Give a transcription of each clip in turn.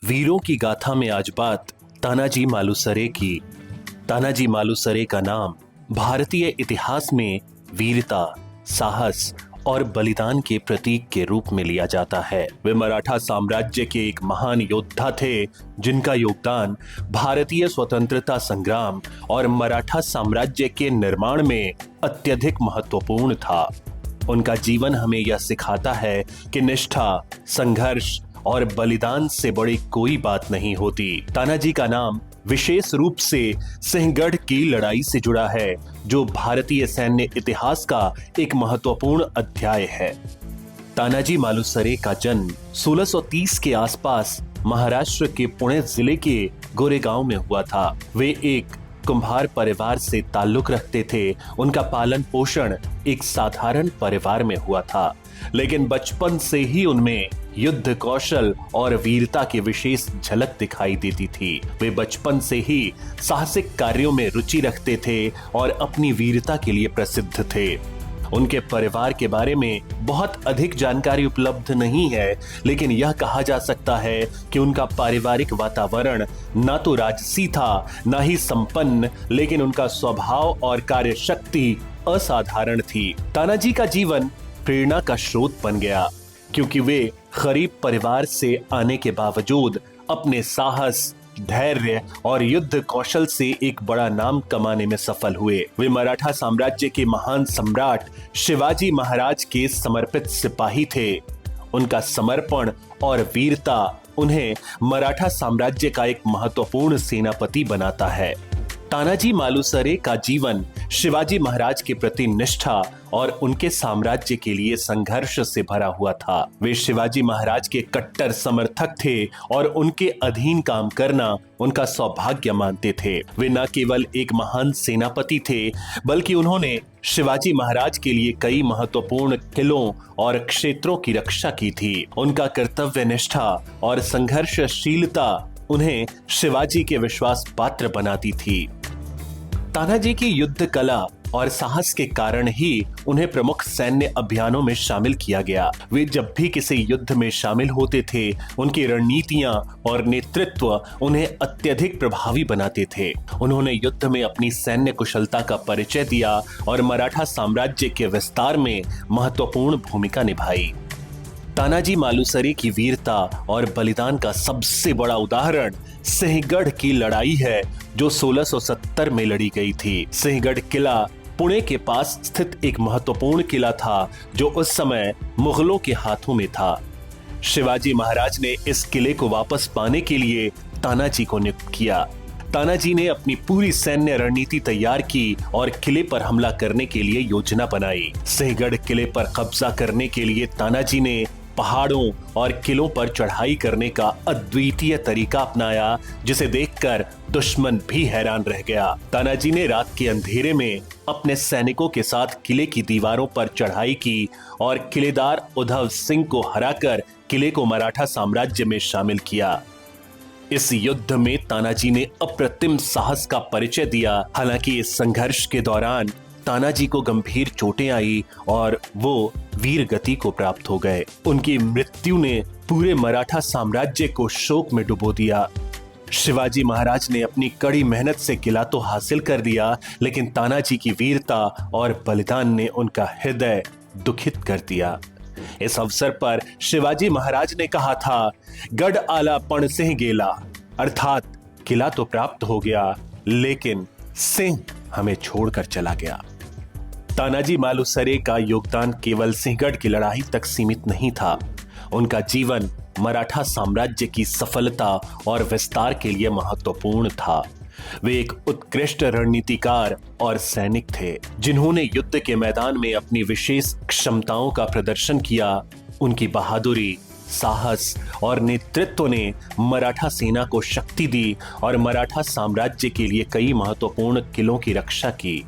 वीरों की गाथा में आज बात तानाजी मालुसरे की। तानाजी मालुसरे का नाम भारतीय इतिहास में वीरता, साहस और बलिदान के प्रतीक के रूप में लिया जाता है। वे मराठा साम्राज्य के एक महान योद्धा थे जिनका योगदान भारतीय स्वतंत्रता संग्राम और मराठा साम्राज्य के निर्माण में अत्यधिक महत्वपूर्ण था। उनका जीवन हमें यह सिखाता है कि निष्ठा, संघर्ष और बलिदान से बड़ी कोई बात नहीं होती। तानाजी का नाम विशेष रूप से सिंहगढ़ की लड़ाई से जुड़ा है, जो भारतीय सैन्य इतिहास का एक महत्वपूर्ण अध्याय है। तानाजी मालुसरे का जन्म 1630 के आसपास महाराष्ट्र के पुणे जिले के गोरेगांव में हुआ था। वे एक कुम्हार परिवार से ताल्लुक रखते थे। उनका पालन पोषण एक साधारण परिवार में हुआ था, लेकिन बचपन से ही उनमें युद्ध कौशल और वीरता की विशेष झलक दिखाई देती थी। वे बचपन से ही साहसिक कार्यों में रुचि रखते थे और अपनी वीरता के लिए प्रसिद्ध थे। उनके परिवार के बारे में बहुत अधिक जानकारी उपलब्ध नहीं है, लेकिन यह कहा जा सकता है कि उनका पारिवारिक वातावरण न तो राजसी था, न ही संपन्न, लेकिन उनका स्वभाव और कार्यशक्ति असाधारण थी। तानाजी का जीवन प्रेरणा का स्रोत बन गया, क्योंकि वे गरीब परिवार से आने के बावजूद अपने साहस, धैर्य और युद्ध कौशल से एक बड़ा नाम कमाने में सफल हुए। वे मराठा साम्राज्य के महान सम्राट शिवाजी महाराज के समर्पित सिपाही थे। उनका समर्पण और वीरता उन्हें मराठा साम्राज्य का एक महत्वपूर्ण सेनापति बनाता है। तानाजी मालुसरे का जीवन शिवाजी महाराज के प्रति निष्ठा और उनके साम्राज्य के लिए संघर्ष से भरा हुआ था। वे शिवाजी महाराज के कट्टर समर्थक थे और उनके अधीन काम करना उनका सौभाग्य मानते थे। वे न केवल एक महान सेनापति थे, बल्कि उन्होंने शिवाजी महाराज के लिए कई महत्वपूर्ण किलों और क्षेत्रों की रक्षा की थी। उनका कर्तव्य निष्ठा और संघर्षशीलता उन्हें शिवाजी के विश्वास पात्र बनाती थी। तानाजी की युद्ध कला और साहस के कारण ही उन्हें प्रमुख सैन्य अभियानों में शामिल किया गया। वे जब भी किसी युद्ध में शामिल होते थे, उनकी रणनीतियां और नेतृत्व उन्हें अत्यधिक प्रभावी बनाते थे। उन्होंने युद्ध में अपनी सैन्य कुशलता का परिचय दिया और मराठा साम्राज्य के विस्तार में महत्वपूर्ण भूमिका निभाई। तानाजी मालुसरे की वीरता और बलिदान का सबसे बड़ा उदाहरण सिंहगढ़ की लड़ाई है, जो 1670 में लड़ी गई थी। सिंहगढ़ किला पुणे के पास स्थित एक महत्वपूर्ण किला था, जो उस समय मुगलों के हाथों में था। शिवाजी महाराज ने इस किले को वापस पाने के लिए तानाजी को नियुक्त किया। तानाजी ने अपनी पूरी सैन्य रणनीति तैयार की और किले पर हमला करने के लिए योजना बनाई। सिंहगढ़ किले पर कब्जा करने के लिए तानाजी ने पहाड़ों और किलों पर चढ़ाई करने का अद्वितीय तरीका अपनाया, जिसे देखकर दुश्मन भी हैरान रह गया। तानाजी ने रात के अंधेरे में अपने सैनिकों के साथ किले की दीवारों पर चढ़ाई की और किलेदार उद्धव सिंह को हराकर किले को मराठा साम्राज्य में शामिल किया। इस युद्ध में तानाजी ने अप्रतिम साहस का परिचय दिया। हालांकि इस संघर्ष के दौरान तानाजी को गंभीर चोटें आई और वो वीर गति को प्राप्त हो गए। उनकी मृत्यु ने पूरे मराठा साम्राज्य को शोक में डुबो दिया। शिवाजी महाराज ने अपनी कड़ी मेहनत से किला तो हासिल कर दिया, लेकिन तानाजी की वीरता और बलिदान ने उनका हृदय दुखित कर दिया। इस अवसर पर शिवाजी महाराज ने कहा था, गढ़ आला पण सिंह गेला, अर्थात किला तो प्राप्त हो गया, लेकिन सिंह हमें छोड़कर चला गया। तानाजी मालुसरे का योगदान केवल सिंहगढ़ की लड़ाई तक सीमित नहीं था। उनका जीवन मराठा साम्राज्य की सफलता और विस्तार के लिए महत्वपूर्ण था। वे एक उत्कृष्ट रणनीतिकार और सैनिक थे, जिन्होंने युद्ध के मैदान में अपनी विशेष क्षमताओं का प्रदर्शन किया। उनकी बहादुरी, साहस और नेतृत्व ने मराठा सेना को शक्ति दी और मराठा साम्राज्य के लिए कई महत्वपूर्ण किलों की रक्षा की।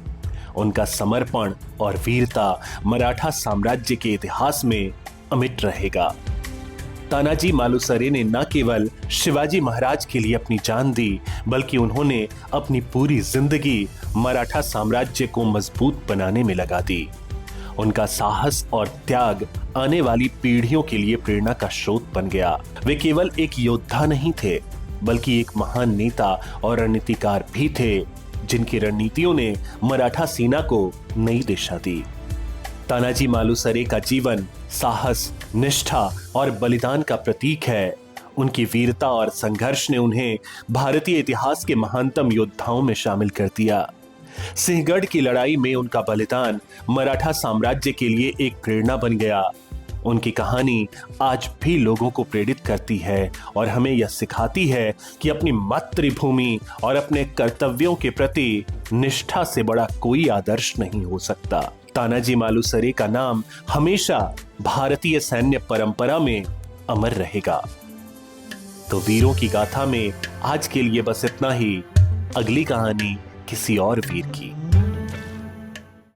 उनका समर्पण और वीरता मराठा साम्राज्य के इतिहास में अमिट रहेगा। तानाजी मालुसरे ने न केवल शिवाजी महाराज के लिए अपनी जान दी, बल्कि उन्होंने अपनी पूरी जिंदगी मराठा साम्राज्य को मजबूत बनाने में लगा दी। उनका साहस और त्याग आने वाली पीढ़ियों के लिए प्रेरणा का स्रोत बन गया। वे केवल एक योद्धा नहीं थे, बल्कि एक महान नेता और रणनीतिकार भी थे, जिनकी रणनीतियों ने मराठा सेना को नई दिशा दी। तानाजी मालुसरे का जीवन साहस, निष्ठा और बलिदान का प्रतीक है। उनकी वीरता और संघर्ष ने उन्हें भारतीय इतिहास के महानतम योद्धाओं में शामिल कर दिया। सिंहगढ़ की लड़ाई में उनका बलिदान मराठा साम्राज्य के लिए एक प्रेरणा बन गया। उनकी कहानी आज भी लोगों को प्रेरित करती है और हमें यह सिखाती है कि अपनी मातृभूमि और अपने कर्तव्यों के प्रति निष्ठा से बड़ा कोई आदर्श नहीं हो सकता। तानाजी मालुसरे का नाम हमेशा भारतीय सैन्य परंपरा में अमर रहेगा। तो वीरों की गाथा में आज के लिए बस इतना ही। अगली कहानी किसी और वीर की।